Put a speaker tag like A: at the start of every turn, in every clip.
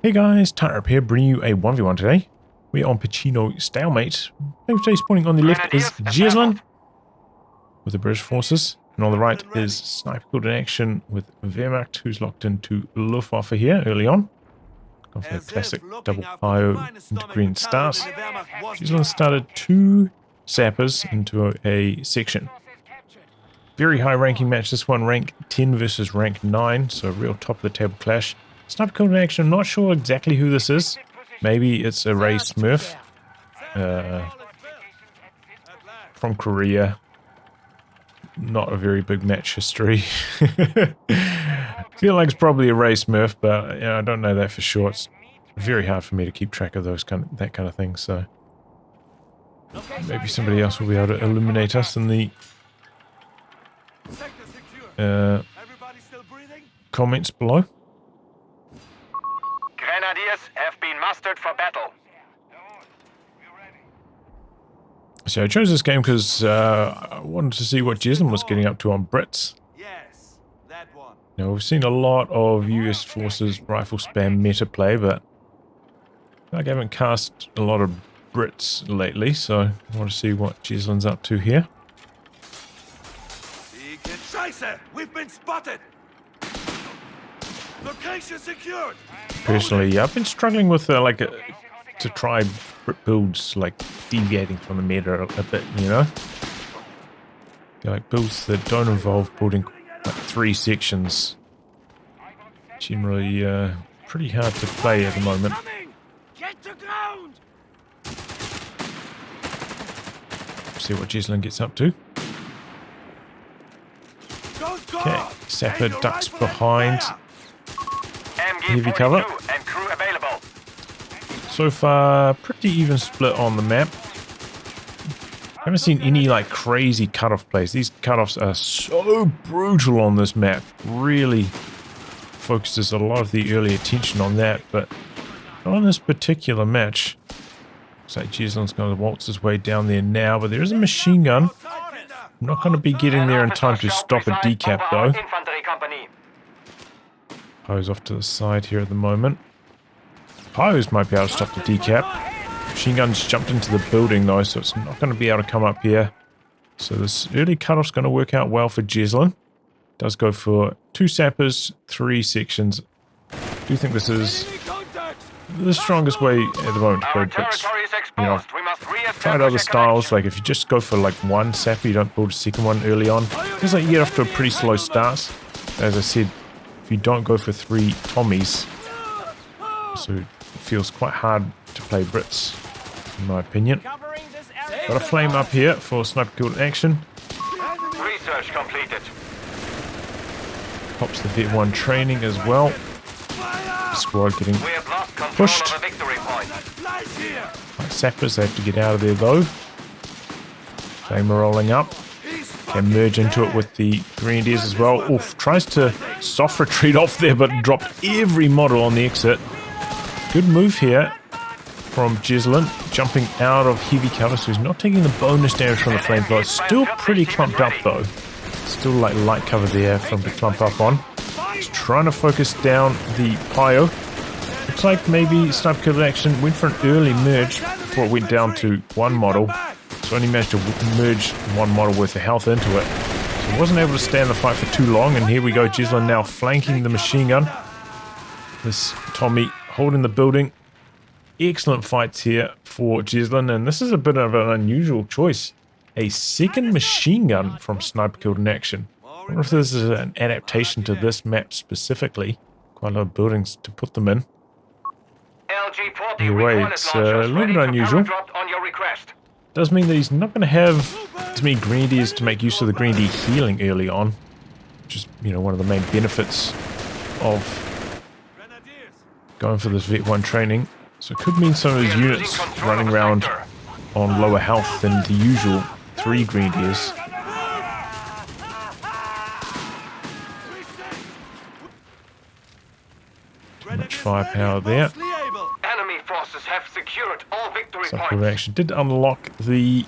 A: Hey guys, Tightrope here, bringing you a 1v1 today. We're on Pachino Stalemate. Today spawning on the left is Jesulin with the British forces, and on the right is sniperkilledinaction with Wehrmacht, who's locked into Luftwaffe here early on. Gone for the classic double IO into green stars. Jesulin started 2 sappers into a section. Very high ranking match, this one, rank 10 versus rank 9, so a real top of the table clash. Sniperkilledinaction, I'm not sure exactly who this is. Maybe it's a Ray Smurf from Korea. Not a very big match history. Feel like it's probably a Ray Smurf, but I don't know that for sure. It's very hard for me to keep track of that kind of thing. So maybe somebody else will be able to illuminate us in the comments below.
B: Grenadiers have been mustered for battle.
A: So I chose this game because I wanted to see what Jesulin was getting up to on Brits.
B: Yes, that one.
A: Now we've seen a lot of US forces rifle spam meta play, but I feel like I haven't cast a lot of Brits lately, so I want to see what Jesulin's up to here.
B: Scheiße! We've been spotted! Location secured!
A: Personally, yeah, I've been struggling with to try Brit builds, like deviating from the meta a bit, you know? Feel like builds that don't involve building like 3 sections. Generally, pretty hard to play at the moment.
B: Get to ground!
A: See what Jesulin gets up to. Okay, Sapper ducks behind heavy cover.
B: And crew available.
A: So far, pretty even split on the map. Haven't seen any like crazy cutoff plays. These cutoffs are so brutal on this map. Really focuses a lot of the early attention on that, but not on this particular match. Looks like Jesulin's going to waltz his way down there now, but there is a machine gun. I'm not going to be getting there in time to stop a decap though. Poe's off to the side here at the moment. Poe's might be able to stop the decap. Machine gun's jumped into the building though, so it's not going to be able to come up here. So this early cutoff's going to work out well for Jesulin. Does go for 2 sappers, 3 sections. I do think this is the strongest way at the moment to play Brits. You know, I've tried other styles, like if you just go for like 1 sapper, you don't build a second one early on. Feels like you get off to a pretty slow start. As I said, if you don't go for 3 Tommies, so it feels quite hard to play Brits, in my opinion. Got a flame up here for sniperkilledinaction.
B: Research completed.
A: Pops the Vet 1 training as well. Squad getting pushed. Like sappers, they have to get out of there though. Flamer rolling up. Can merge into it with the Grenadiers as well. Oof, tries to soft retreat off there, but dropped every model on the exit. Good move here from Jesulin, jumping out of heavy cover, so he's not taking the bonus damage from the flamethrower. Still pretty clumped up though. Still like light cover there from the clump up on. He's trying to focus down the Pio. Looks like maybe sniperkilledinaction went for an early merge before it went down to 1 model. So only managed to merge 1 model worth of health into it. So he wasn't able to stand the fight for too long, and here we go, Jesulin now flanking the machine gun. This Tommy holding the building. Excellent fights here for Jesulin, and this is a bit of an unusual choice. A second machine gun from sniperkilledinaction. I wonder if this is an adaptation to this map specifically. Quite a lot of buildings to put them in. Anyway, it's a little bit unusual. Does mean that he's not going to have as many Grenadiers to make use of the Grenadier healing early on, which is, you know, one of the main benefits of going for this Vet 1 training. So it could mean some of his units running around on lower health than the usual 3 Grenadiers. Too much firepower there.
B: Enemy forces have secured all victory points.
A: Reaction did unlock the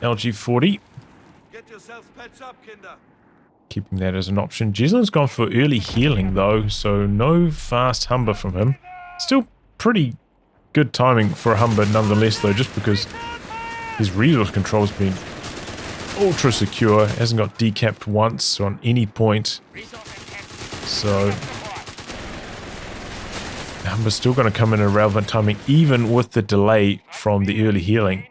A: LG40.
B: Get yourselves patched up, Kinder.
A: Keeping that as an option. Jesulin's gone for early healing though, so no fast Humber from him. Still pretty good timing for a Humber nonetheless, though, just because his resource control has been ultra secure, hasn't got decapped once on any point. So the Humber's still going to come in at relevant timing, even with the delay from the early healing.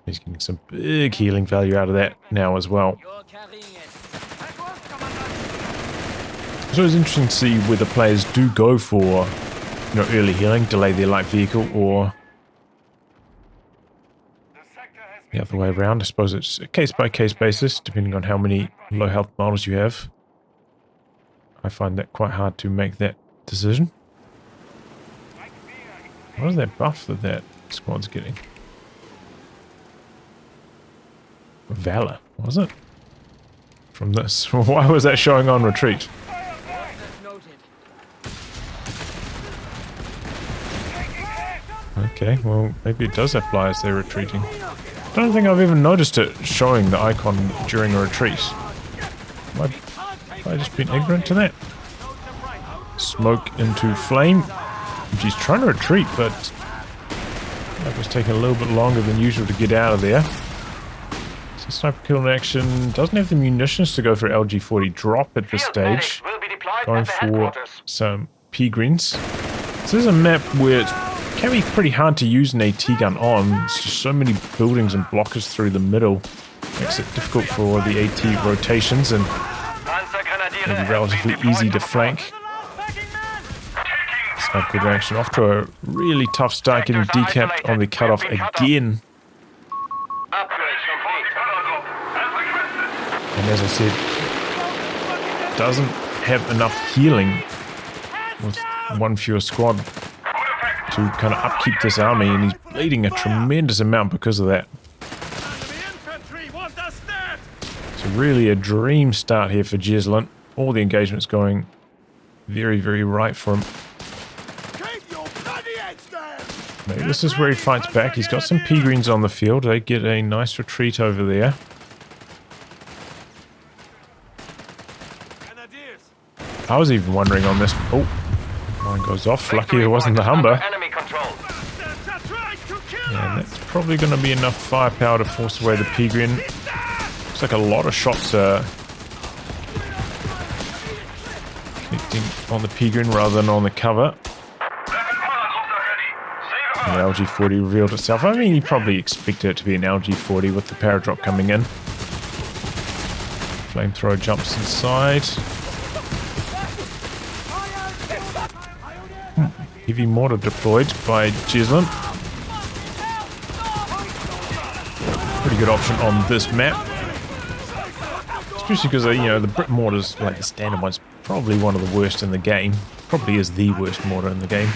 A: He's getting some big healing value out of that now as well. So it's interesting to see whether players do go for, early healing, delay their light vehicle, or the other way around. I suppose it's a case-by-case basis, depending on how many low health models you have. I find that quite hard to make that decision. What is that buff that squad's getting? Valor, was it? From this. Why was that showing on retreat? Okay, well, maybe it does apply as they're retreating. I don't think I've ever noticed it showing the icon during a retreat. Have I just been ignorant to that? Smoke into flame. She's trying to retreat, but that was taking a little bit longer than usual to get out of there. So sniper kill in action doesn't have the munitions to go for LG-40 drop at this stage. Going for some P-greens. This is a map where it can be pretty hard to use an AT gun on. There's just so many buildings and blockers through the middle. Makes it difficult for the AT rotations and maybe relatively easy to flank. Sniper kill in action off to a really tough start, getting decapped on the cutoff again. And as I said, doesn't have enough healing with one fewer squad to kind of upkeep this army, and he's bleeding a tremendous amount because of that. So really a dream start here for Jesulin. All the engagements going very, very right for him. Maybe this is where he fights back. He's got some P-greens on the field. They get a nice retreat over there. I was even wondering on this. Oh, mine goes off. Lucky it wasn't the Humber. And that's probably going to be enough firepower to force away the P-green. Looks like a lot of shots are connecting on the P-green rather than on the cover. And the LG-40 revealed itself. I mean, you probably expected it to be an LG-40 with the paradrop coming in. Flamethrower jumps inside. Heavy mortar deployed by Jesulin. Pretty good option on this map. Especially because, the Brit mortars, like the standard ones, probably one of the worst in the game. Probably is the worst mortar in the game.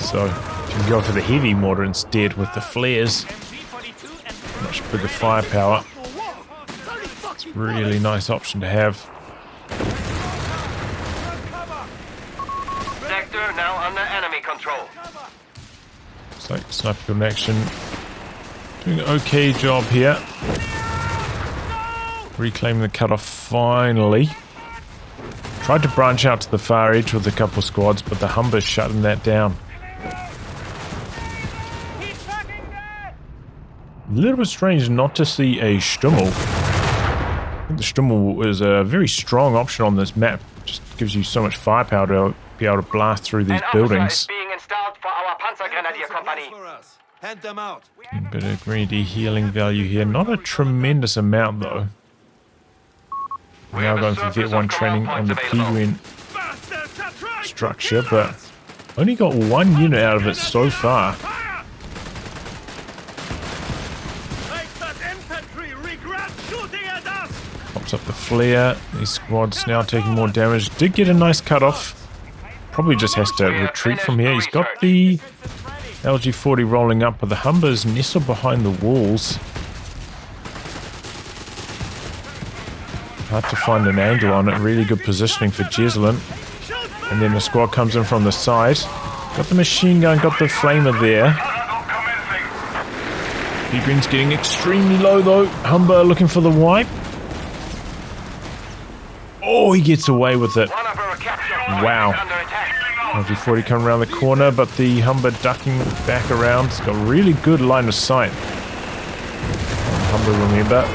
A: So, you can go for the heavy mortar instead with the flares. Much bigger firepower. It's a really nice option to have.
B: Sector now under enemy control.
A: Looks like sniper kill in action. Doing an okay job here. Reclaiming the cutoff finally. Tried to branch out to the far edge with a couple squads, but the Humber's shutting that down. A little bit strange not to see a Stummel. I think the Stummel is a very strong option on this map. Just gives you so much firepower to be able to blast through these buildings.
B: Being installed for our Panzergrenadier company.
C: Hand them out.
A: A bit of greedy healing value here. Not a tremendous amount though. We're now going for Vet 1 training on the P-green structure, but only got one unit out of it so far. Pops up the flare. These squads now taking more damage. Did get a nice cutoff. Probably just has to retreat from here. He's got the LG-40 rolling up, but the Humber's nestled behind the walls. Hard to find an angle on it. Really good positioning for Jesulin. And then the squad comes in from the side. Got the machine gun, got the flamer there. P-green's getting extremely low though. Humber looking for the wipe. Oh, he gets away with it. Wow. LG-40 coming around the corner, but the Humber ducking back around. It's got really good line of sight. Humber, remember.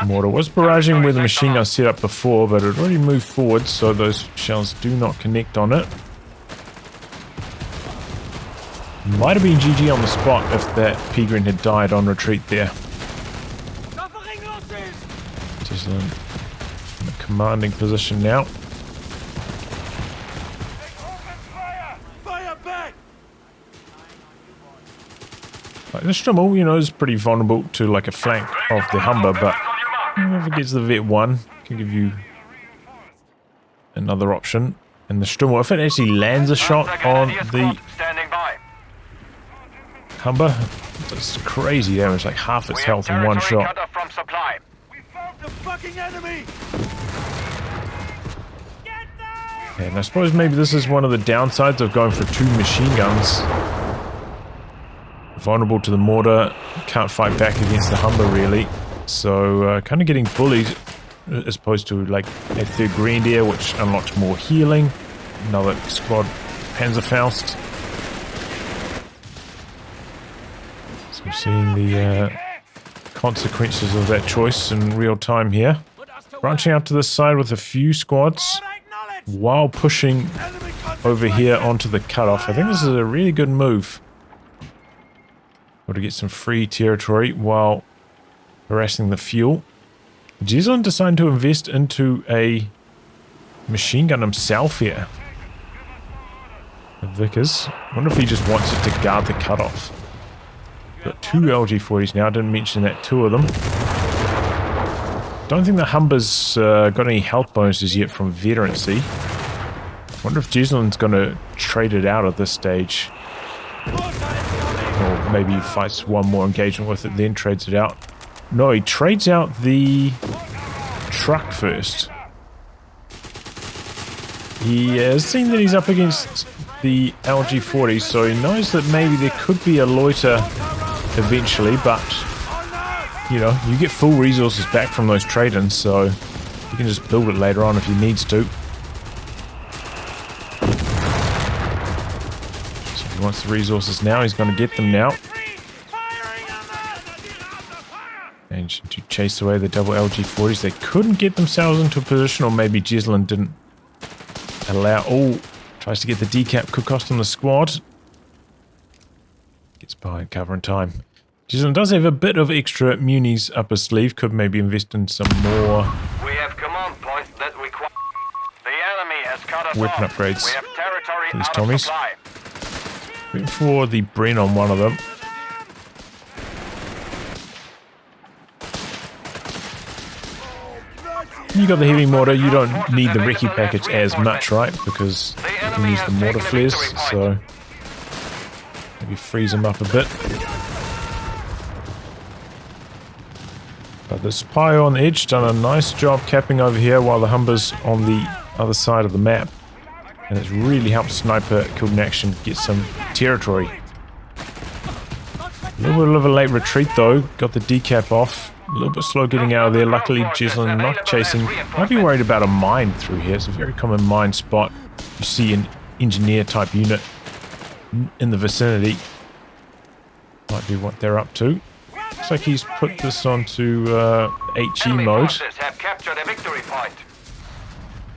A: Mortar was barraging where the machine gun set up before, but it already moved forward, so those shells do not connect on it. Might have been GG on the spot if that Peregrine had died on retreat there. Jesulin in a commanding position now. Like the Stummel, you know, is pretty vulnerable to like a flank of the Humber, but if it gets the Vet 1, can give you another option. And the Stummel, if it actually lands a shot on the Humber, it's crazy damage, like half its health in one shot. And I suppose maybe this is one of the downsides of going for 2 machine guns. Vulnerable to the mortar, can't fight back against the Humber really. So kind of getting bullied as opposed to like a 3rd Grenadier, which unlocks more healing. Another squad Panzerfaust. So we're seeing the consequences of that choice in real time here. Branching out to the side with a few squads while pushing over here onto the cutoff. I think this is a really good move. Able to get some free territory while harassing the fuel. Jesulin decided to invest into a machine gun himself here. The Vickers. I wonder if he just wants it to guard the cutoff. Got 2 LG-40s now, didn't mention that 2 of them. Don't think the Humber's got any health bonuses yet from veterancy. Wonder if Jesulin's going to trade it out at this stage. Or maybe he fights one more engagement with it, then trades it out. No, he trades out the truck first. He has seen that he's up against the LG-40, so he knows that maybe there could be a loiter eventually, but you know, you get full resources back from those trade-ins, so you can just build it later on if he needs to. So he wants the resources now, he's going to get them now. And to chase away the double LG-40s. They couldn't get themselves into a position, or maybe Jesulin didn't allow. Oh, tries to get the decap, could cost him the squad. Gets behind cover in time. Jesulin does have a bit of extra munis up his sleeve. Could maybe invest in some more.
B: We have command points that require. The enemy has cut us
A: weapon
B: off.
A: upgrades.
B: We have territory
A: These
B: out
A: Tommies.
B: of supply.
A: Went for the Bren on one of them. You got the heavy mortar, you don't need the recce package as much, right? Because you can use the mortar flares, so maybe freeze them up a bit. But the spy on the edge done a nice job capping over here while the Humber's on the other side of the map. And it's really helped Sniper-Killed-in-Action get some territory. A little bit of a late retreat though, got the decap off. A little bit slow getting out of there. Luckily, Jesulin not chasing. Might be worried about a mine through here. It's a very common mine spot. You see an engineer type unit in the vicinity. Might be what they're up to. Looks like he's put this onto HE mode.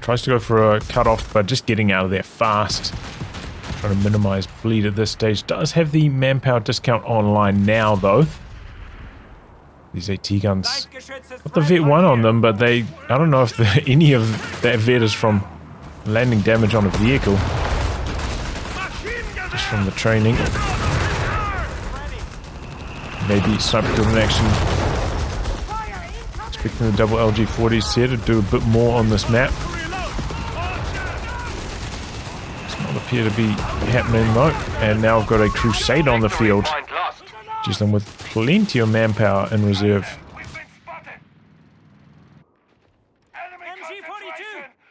A: Tries to go for a cutoff, but just getting out of there fast. Trying to minimize bleed at this stage. Does have the manpower discount online now though. These AT guns. Got the Vet 1 on them, but I don't know if any of that Vet is from landing damage on a vehicle. Just from the training. Maybe Sniper-Killed-in-Action. Expecting the double LG-40s here to do a bit more on this map. Does not appear to be happening though. And now I've got a Crusader on the field. Jesulin with plenty of manpower in reserve.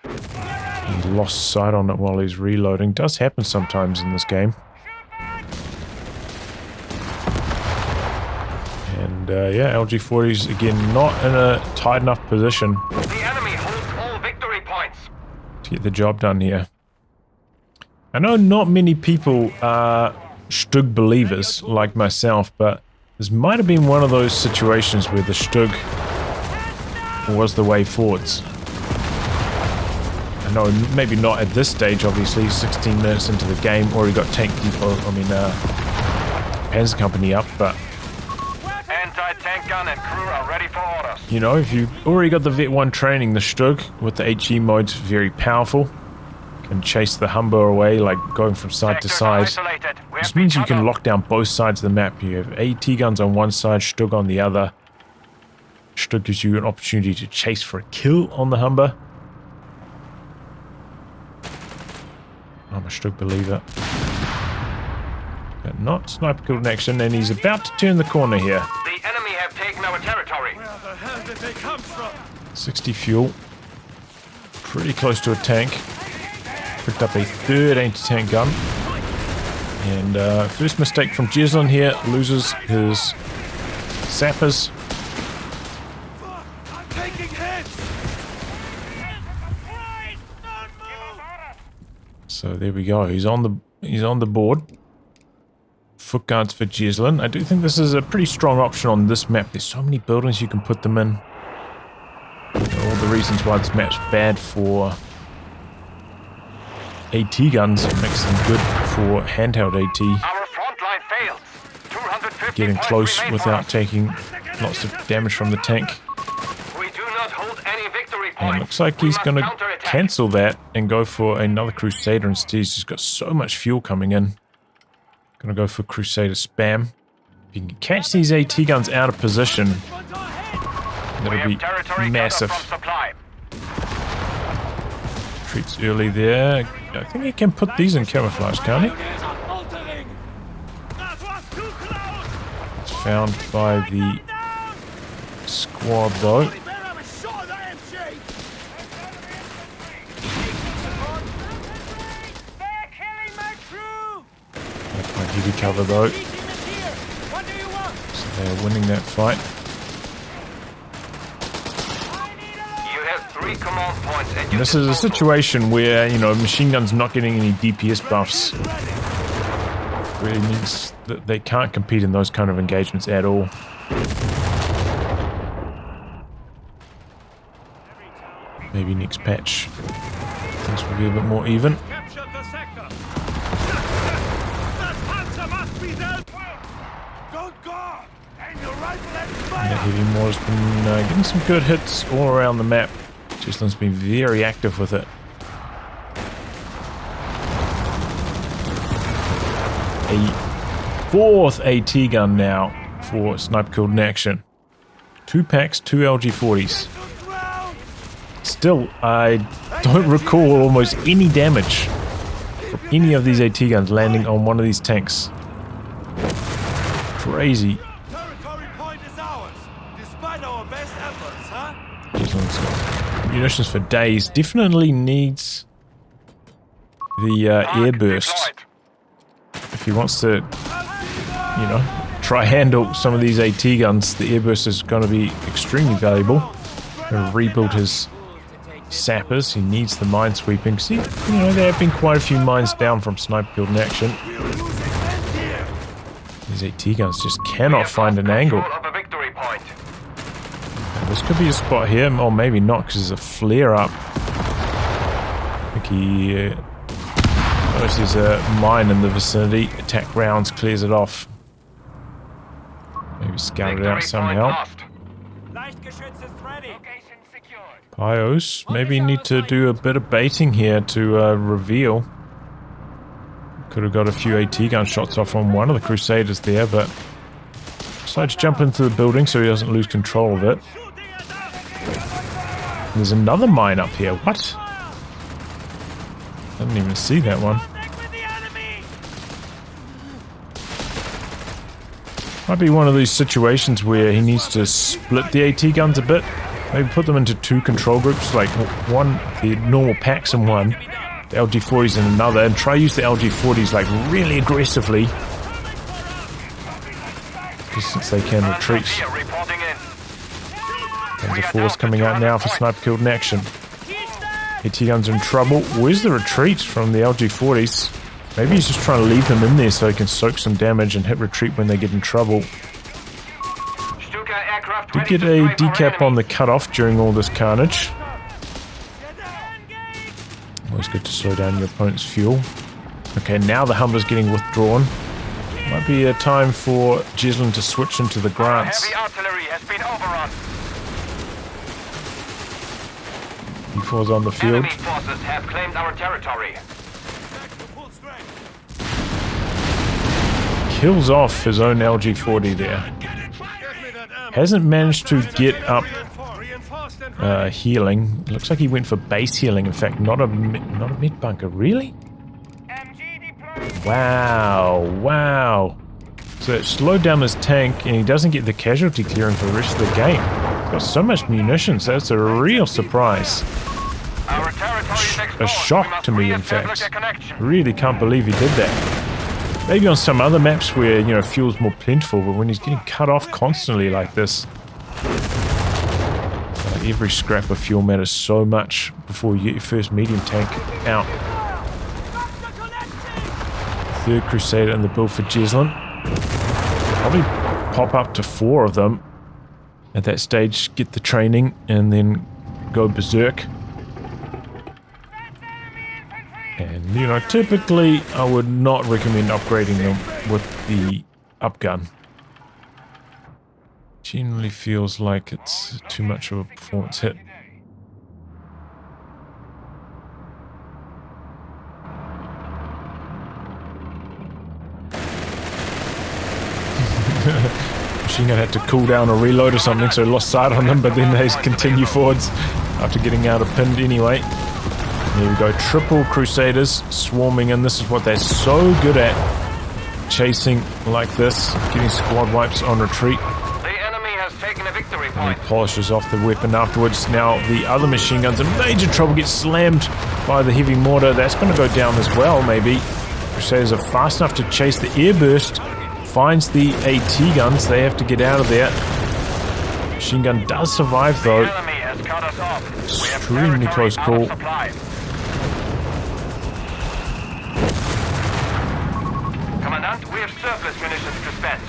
A: He lost sight on it while he's reloading. Does happen sometimes in this game. And yeah, LG-40s again not in a tight enough position.
B: The enemy holds
A: to get the job done here. I know not many people are Stug believers like myself, but this might have been one of those situations where the Stug was the way forwards. I know maybe not at this stage, obviously, 16 minutes into the game, already got Tank Depot, Panzer Company up, but
B: Anti-tank gun and crew are ready for orders.
A: you know, if you've already got the Vet 1 training, the Stug with the HE mode's very powerful. Can chase the Humber away, like going from side to side. This means you can lock down both sides of the map. You have AT guns on one side, Stug on the other. Stug gives you an opportunity to chase for a kill on the Humber. I'm a Stug believer. But not sniper killed in action, and he's about to turn the corner here.
B: The enemy have taken our territory.
C: Where the hell did they come from?
A: 60 fuel. Pretty close to a tank. Picked up a third anti-tank gun. And first mistake from Jesulin here. Loses his sappers.
C: I'm taking hits.
A: So there we go. He's on the board. Foot guards for Jesulin. I do think this is a pretty strong option on this map. There's so many buildings you can put them in. All the reasons why this map's bad for AT guns makes them good for handheld AT.
B: Our front line fails. 250
A: Getting
B: points
A: close
B: remain
A: without
B: for us.
A: taking lots of damage from the tank.
B: We do not hold any victory
A: And
B: points.
A: looks like
B: We
A: he's
B: must
A: going to
B: counterattack.
A: cancel that and go for another Crusader instead. He's just got so much fuel coming in. Going to go for Crusader spam. If you can catch these AT guns out of position,
B: We
A: that'll
B: have
A: be
B: territory
A: massive.
B: cut off from supply.
A: Retreats early there. I think he can put these in camouflage, can't he? It's found by the squad though. Quite heavy cover though. So they're winning that fight.
B: You have 3 command points and
A: And this is a situation where, you know, machine guns not getting any DPS buffs really means that they can't compete in those kind of engagements at all. Maybe next patch things will be a bit more even.
C: Captured the sector. That panzer must be dead. Don't go. And your rifle and
A: And the
C: fire.
A: heavy mortar's been getting some good hits all around the map. Jesulin's been very active with it. A 4th AT gun now for sniper killed in action. 2 packs, 2 LG40s. Still, I don't recall almost any damage from any of these AT guns landing on one of these tanks. Crazy.
C: Territory point is ours, despite our best efforts, huh?
A: Jesulin's got munitions for days. Definitely needs the air burst if he wants to, you know, try handle some of these AT guns. The air burst is going to be extremely valuable. Going to rebuild his sappers. He needs the mine sweeping. See, you know, there have been quite a few mines down from sniper killed in action. These AT guns just cannot find an angle.
B: Of a victory point.
A: This could be a spot here, or maybe not, because there's a flare up. I think he notices there's a mine in the vicinity. Attack rounds, clears it off. Maybe scout it out
B: Victory
A: somehow.
B: point lost.
C: Leichtgeschütz is ready.
B: Location secured.
A: Pios, maybe need to do a bit of baiting here to reveal. Could have got a few AT gun shots off on one of the Crusaders there, but decides to jump into the building so he doesn't lose control of it. There's another mine up here. What? I didn't even see that one. Might be one of these situations where he needs to split the AT guns a bit. Maybe put them into 2 control groups, like one, the normal packs in one, the LG40s in another, and try use the LG40s like really aggressively. Just since they can retreat.
B: Here reporting in.
A: And the force coming out now for sniper killed in action. AT guns in trouble. Where's the retreat from the LG-40s? Maybe he's just trying to leave them in there so he can soak some damage and hit retreat when they get in trouble. Did get a decap on the cutoff during all this carnage. Always good to slow down your opponent's fuel. Okay, now the Humber's getting withdrawn. Might be a time for Jesulin to switch into the Grants.
B: Heavy artillery has been overrun.
A: E4's on the field.
B: Enemy forces have claimed our territory.
A: Kills off his own LG-40 there. Hasn't managed to get up healing. Looks like he went for base healing. In fact, not a mid bunker. Really? Wow. So it slowed down his tank, and he doesn't get the casualty clearing for the rest of the game. Got so much munitions. That's a real surprise. A shock to me, in fact. Really can't believe he did that. Maybe on some other maps where, you know, fuel's more plentiful, but when he's getting cut off constantly like this, every scrap of fuel matters so much before you get your first medium tank out. Third Crusader in the build for Jesulin. Probably pop up to 4 of them at that stage, get the training, and then go berserk. And, you know, typically I would not recommend upgrading them with the upgun. Generally feels like it's too much of a performance hit. Machine gun had to cool down or reload or something, so lost sight on them, but then they continue forwards after getting out of pinned anyway. There we go, triple Crusaders swarming in. This is what they're so good at, chasing like this, getting squad wipes on retreat.
B: The enemy has taken a victory point.
A: And he polishes off the weapon afterwards. Now the other machine gun's in major trouble, gets slammed by the heavy mortar. That's going to go down as well, maybe. Crusaders are fast enough to chase the airburst. Finds the AT guns. They have to get out of there. Machine gun does survive though.
B: The enemy has cut us off.
A: Extremely close call.
B: Commandant, we have surplus munitions to spend.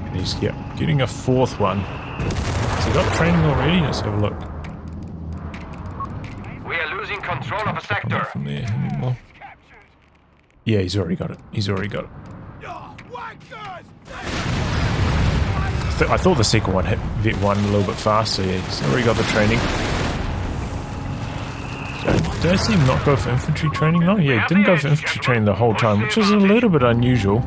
A: And he's getting a 4th one. Has he got training already? Let's have a look.
B: We are losing control of a sector.
A: From there anymore. Yeah, he's already got it. He's already got it. I thought the second one hit Vet 1 a little bit faster. Yeah, he's already got the training. So, did I see him not go for infantry training? No, yeah, he didn't go for infantry training the whole time, which is a little bit unusual.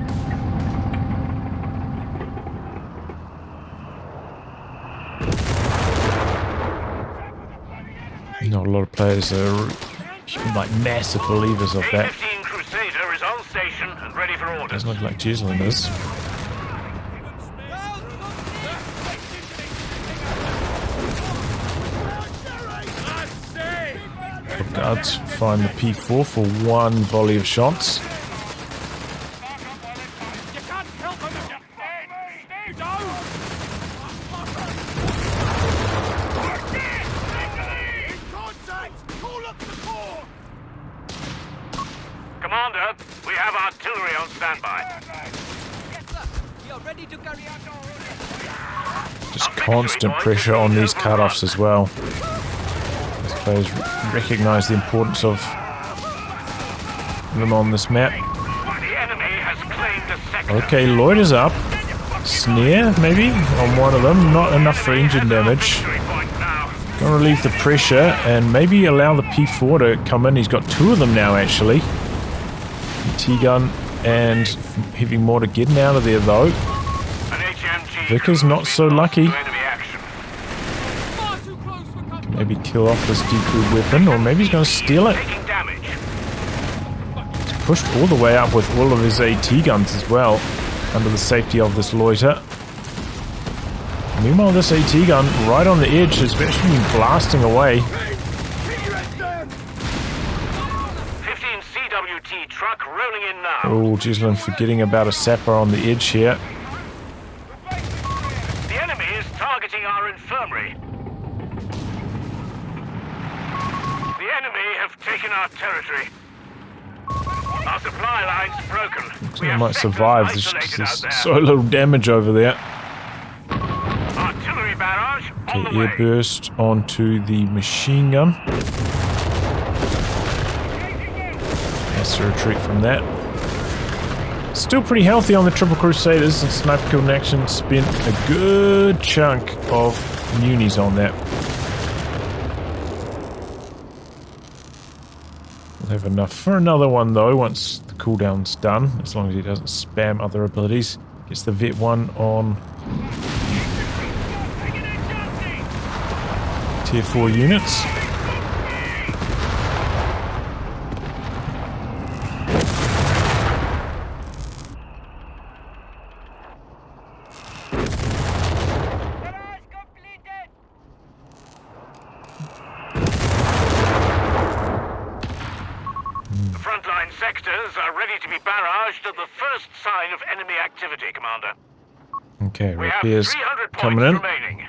A: Not a lot of players are like massive believers of that.
B: Crusader is on station and ready for orders.
A: Doesn't look like Jesulin is. The guards find the P4 for 1 volley of shots.
B: Commander, we have artillery on standby.
A: Just constant pressure on these cutoffs as well. These players recognize the importance of them on this map.
B: The enemy has claimed a sector.
A: Okay, loiters up. Snare, maybe, on one of them. Not enough for engine damage. Gonna relieve the pressure and maybe allow the P4 to come in. He's got 2 of them now, actually. T-gun and heavy mortar getting out of there, though. Vickers not so lucky. Maybe kill off this decrewed weapon, or maybe he's going to steal it. He's pushed all the way up with all of his AT guns as well, under the safety of this loiter. Meanwhile, this AT gun right on the edge has actually been blasting away.
B: 15 CWT truck rolling in now.
A: Oh, Jesulin forgetting about a sapper on the edge here.
B: The enemy is targeting our infirmary. taken our territory. Our supply line's broken.
A: Looks like I might survive. There's so little damage over there.
B: Artillery barrage on
A: Okay,
B: the way.
A: air burst onto the machine gun. Has to retreat from that. Still pretty healthy on the Triple Crusaders, and Sniper Killed in Action spent a good chunk of munis on that. We'll have enough for another one though once the cooldown's done, as long as he doesn't spam other abilities. Gets the Vet 1 on Tier 4 units.
B: Frontline sectors are ready to be barraged at the first sign of enemy activity, Commander.
A: Okay,
B: We have
A: repairs
B: 300 points
A: coming in.
B: remaining.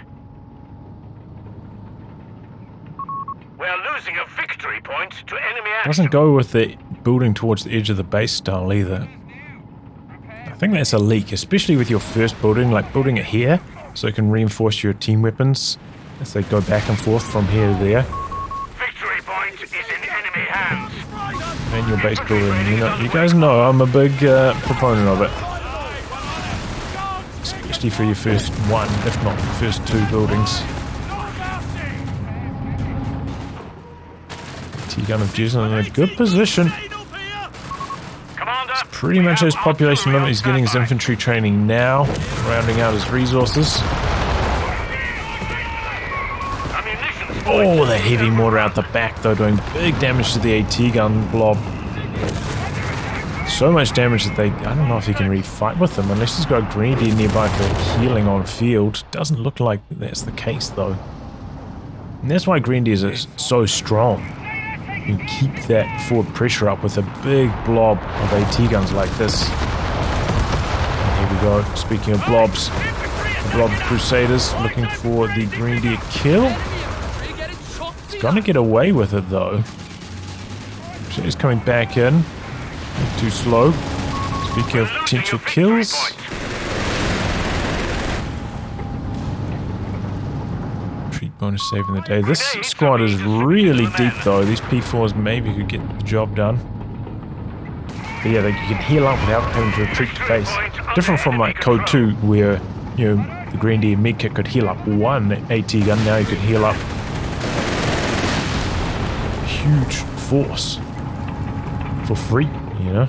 B: We're losing a victory point to enemy action.
A: Doesn't go with the building towards the edge of the base style either. I think that's a leak, especially with your first building, like building it here, so it can reinforce your team weapons as they go back and forth from here to there.
B: Victory point is in enemy hands.
A: And your base building, you guys know I'm a big proponent of it. Especially for your first one, if not the first two buildings. T-gun of Jesulin in a good position.
B: Commander,
A: Pretty much his population limit. He's getting his infantry training now, rounding out his resources. Oh, the heavy mortar out the back though, doing big damage to the AT gun blob. So much damage that I don't know if he can really fight with them unless he's got a grenadier nearby for healing on field. Doesn't look like that's the case though. And that's why grenadiers are so strong. You keep that forward pressure up with a big blob of AT guns like this. And here we go. Speaking of blobs, the blob of Crusaders looking for the grenadier kill. He's gonna get away with it though. So he's coming back in. Too slow. Speaking of potential kills. Treat bonus saving the day. This squad is really deep though. These P4s maybe could get the job done. But yeah, you can heal up without having to retreat to base. Different from like Code 2 where, you know, the Grenadier Medkit could heal up one AT gun. Now you could heal up a huge force for free, you know.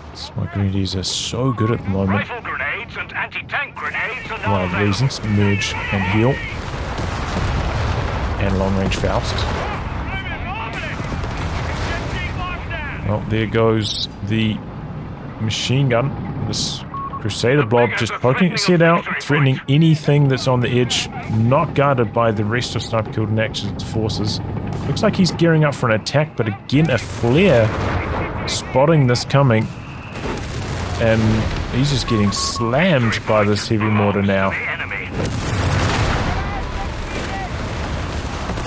A: That's why Grenadiers are so good at the moment.
B: Rifle grenades and anti-tank grenades are
A: One
B: not
A: of the
B: available.
A: reasons, merge and heal. And long range Faust. Well, there goes the machine gun. This Crusader blob just poking its head out, threatening anything that's on the edge, not guarded by the rest of Sniper Killed in Action's forces. Looks like he's gearing up for an attack, but again, a flare spotting this coming. And he's just getting slammed by this heavy mortar now.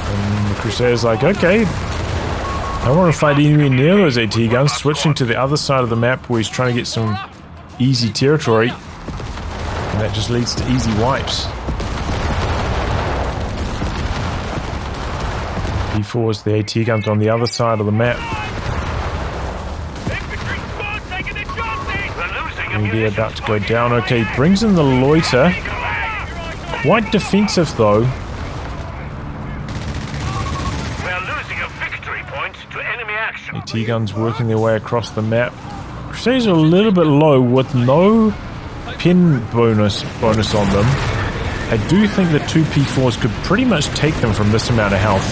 A: And the Crusader's like, okay, I don't want to fight anywhere near those AT guns, switching to the other side of the map where he's trying to get some easy territory. And that just leads to easy wipes. P4's the AT guns on the other side of the map. Maybe about to go down. Okay, brings in the loiter. Quite defensive though. AT guns working their way across the map. Crusaders are a little bit low with no pin bonus on them. I do think the two P4s could pretty much take them from this amount of health,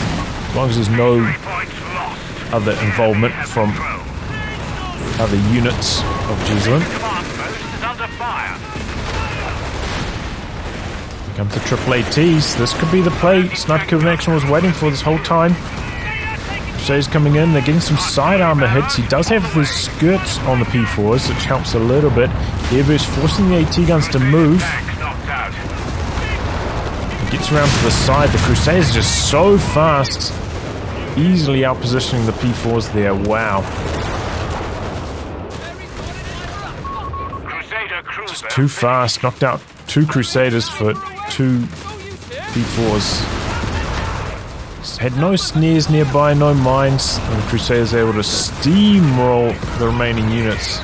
A: as long as there's no other involvement from other units of Jesulin. Here comes the triple ATs. This could be the play Sniper Killed in Action was waiting for this whole time. Crusaders coming in, they're getting some side armor hits. He does have the skirts on the P4s, which helps a little bit. Airburst forcing the AT guns to move. He gets around to the side. The Crusaders are just so fast. Easily outpositioning the P4s there. Wow.
B: Crusader cruiser.
A: Just too fast. Knocked out 2 Crusaders for 2 P4s. Had no snares nearby, no mines, and the Crusaders able to steamroll the remaining units.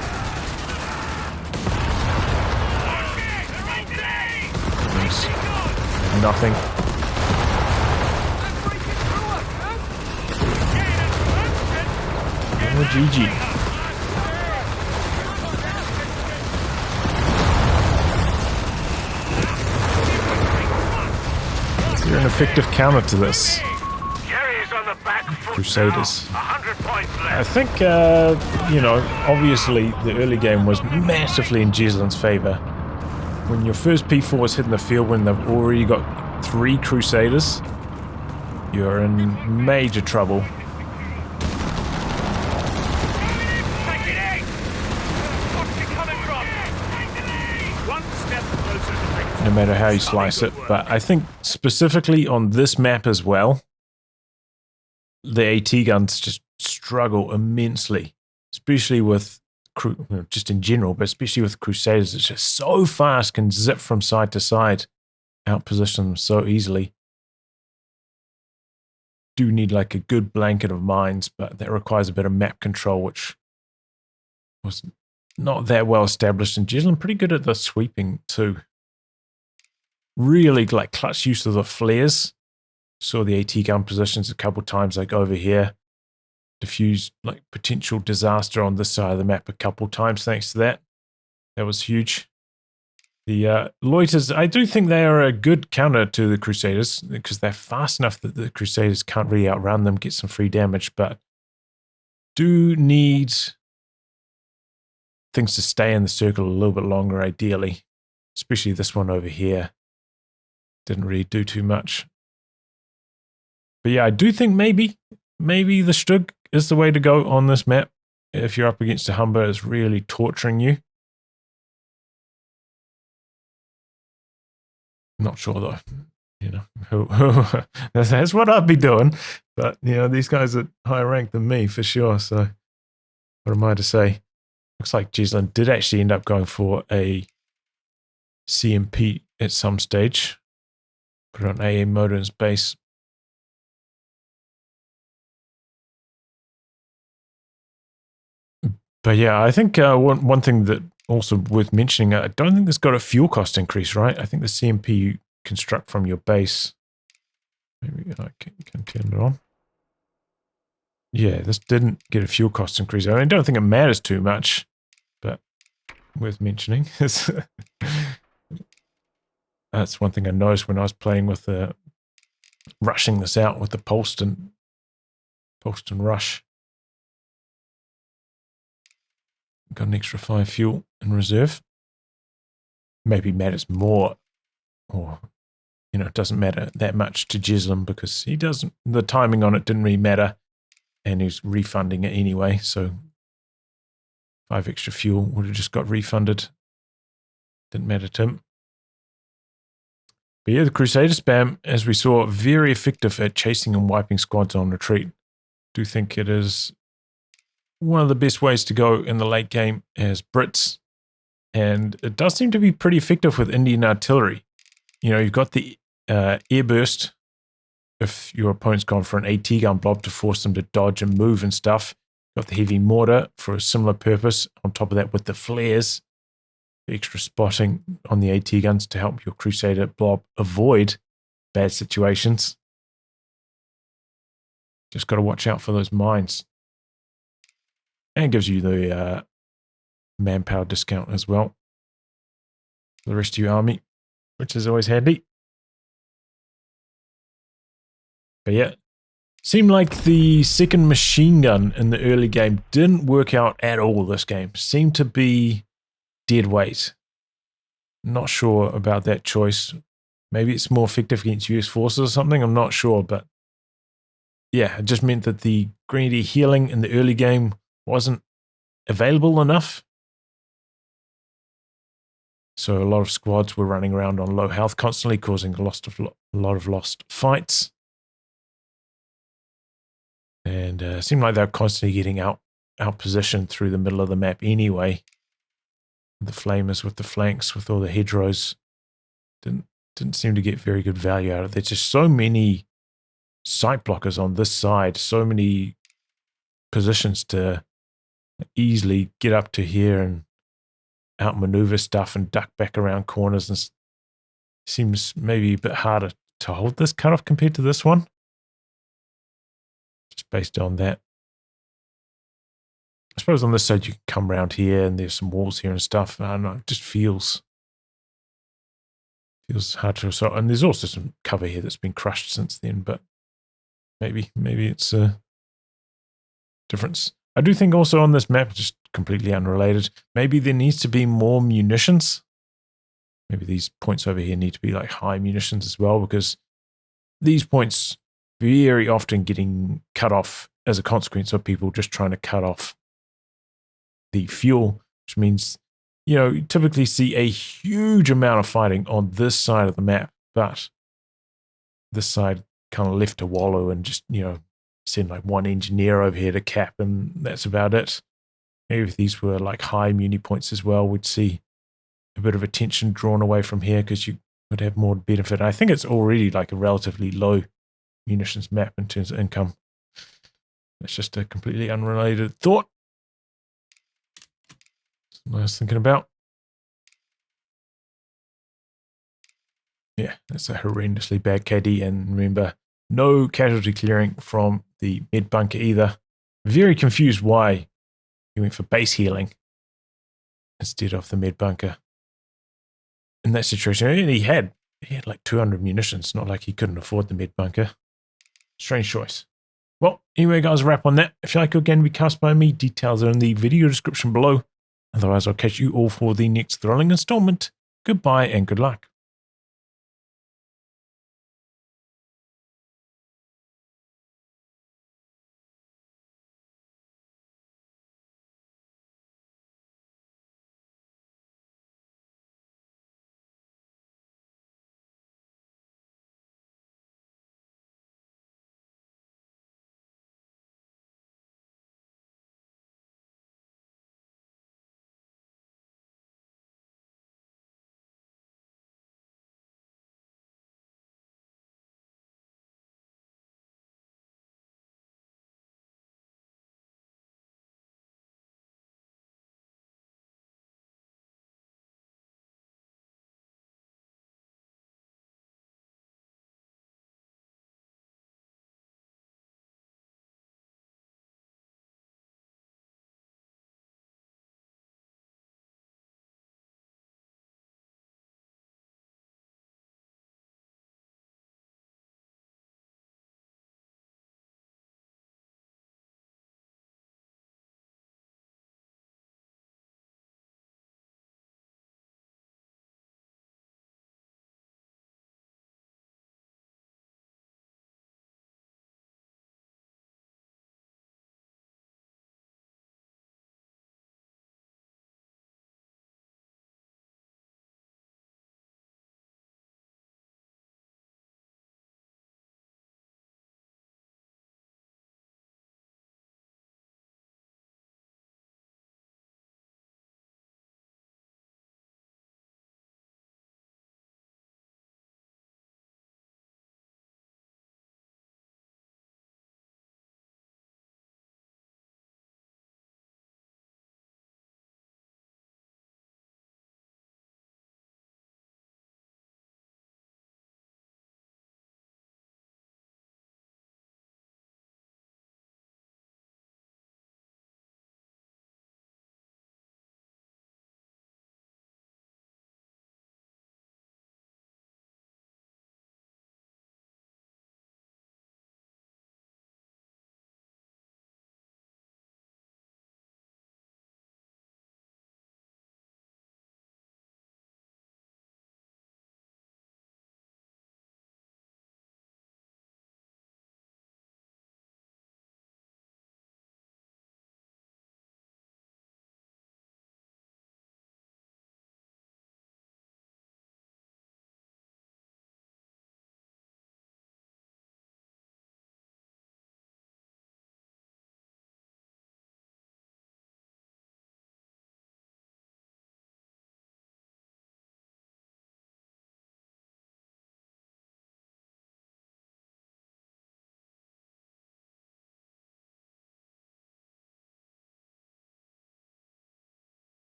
A: Nothing. Oh, GG. Is there an effective counter to this? Crusaders.
B: 100 points left.
A: I think, you know, obviously the early game was massively in Jesulin's favor. When your first P4 is hitting the field when they've already got 3 Crusaders, you're in major trouble. No matter how you slice it, but I think specifically on this map as well, the AT guns just struggle immensely, especially with, just in general, but especially with Crusaders. It's just so fast, can zip from side to side, outposition them so easily. Do need like a good blanket of mines, but that requires a bit of map control, which was not that well established. And Jesulin pretty good at the sweeping too. Really like clutch use of the flares. Saw the AT gun positions a couple times, like over here. Diffused like potential disaster on this side of the map a couple times thanks to that. That was huge. The loiters, I do think they are a good counter to the Crusaders because they're fast enough that the Crusaders can't really outrun them, get some free damage, but do need things to stay in the circle a little bit longer ideally, especially this one over here. Didn't really do too much. But yeah, I do think maybe the Stug is the way to go on this map. If you're up against a Humber, it's really torturing you. Not sure though. You know, that's what I'd be doing. But you know, these guys are higher ranked than me for sure. So what am I to say? Looks like Jesulin did actually end up going for a CMP at some stage. Put on AA motor in his base. But yeah, I think one thing that also worth mentioning, I don't think this got a fuel cost increase, right? I think the CMP you construct from your base. Maybe I can turn it on. Yeah, this didn't get a fuel cost increase. I don't think it matters too much, but worth mentioning. That's one thing I noticed when I was playing with rushing this out with the pulsed and rush. Got an extra 5 fuel in reserve. Maybe matters more, or you know, it doesn't matter that much to Jesulin because he doesn't. The timing on it didn't really matter, and he's refunding it anyway. So 5 extra fuel would have just got refunded. Didn't matter to him. But yeah, the Crusader spam, as we saw, very effective at chasing and wiping squads on retreat. Do think it is one of the best ways to go in the late game as Brits. And it does seem to be pretty effective with Indian artillery. You know, you've got the airburst if your opponent's gone for an AT gun blob to force them to dodge and move and stuff. You've got the heavy mortar for a similar purpose. On top of that with the flares. Extra spotting on the AT guns to help your Crusader blob avoid bad situations. Just got to watch out for those mines. And gives you the manpower discount as well for the rest of your army, which is always handy. But yeah, seemed like the second machine gun in the early game didn't work out at all this game. Seemed to be dead weight. Not sure about that choice. Maybe it's more effective against US forces or something. I'm not sure, but yeah, it just meant that the grenadier healing in the early game wasn't available enough. So a lot of squads were running around on low health constantly, causing a lot of lost fights. And seemed like they were constantly getting out positioned through the middle of the map anyway. The flamers with the flanks, with all the hedgerows, didn't seem to get very good value out of it. There's just so many sight blockers on this side, so many positions to easily get up to here and outmaneuver stuff and duck back around corners, and seems maybe a bit harder to hold this cutoff compared to this one, just based on that. I suppose on this side you can come around here and there's some walls here and stuff. I don't know, it just feels hard to assault. And there's also some cover here that's been crushed since then, but maybe it's a difference. I do think also on this map, just completely unrelated, maybe there needs to be more munitions. Maybe these points over here need to be like high munitions as well, because these points very often getting cut off as a consequence of people just trying to cut off the fuel, which means, you know, you typically see a huge amount of fighting on this side of the map, but this side kind of left to wallow and just, you know, send like one engineer over here to cap, and that's about it. Maybe if these were like high muni points as well, we'd see a bit of attention drawn away from here, because you would have more benefit. I think it's already like a relatively low munitions map in terms of income. That's just a completely unrelated thought. Something I was thinking about. Yeah, that's a horrendously bad KD, and remember, no casualty clearing from the med bunker either. Very confused why he went for base healing instead of the med bunker in that situation. And he had like 200 munitions, not like he couldn't afford the med bunker. Strange choice. Well, anyway, guys, wrap on that. If you like your game to be cast by me, details are in the video description below. Otherwise, I'll catch you all for the next thrilling installment. Goodbye and good luck.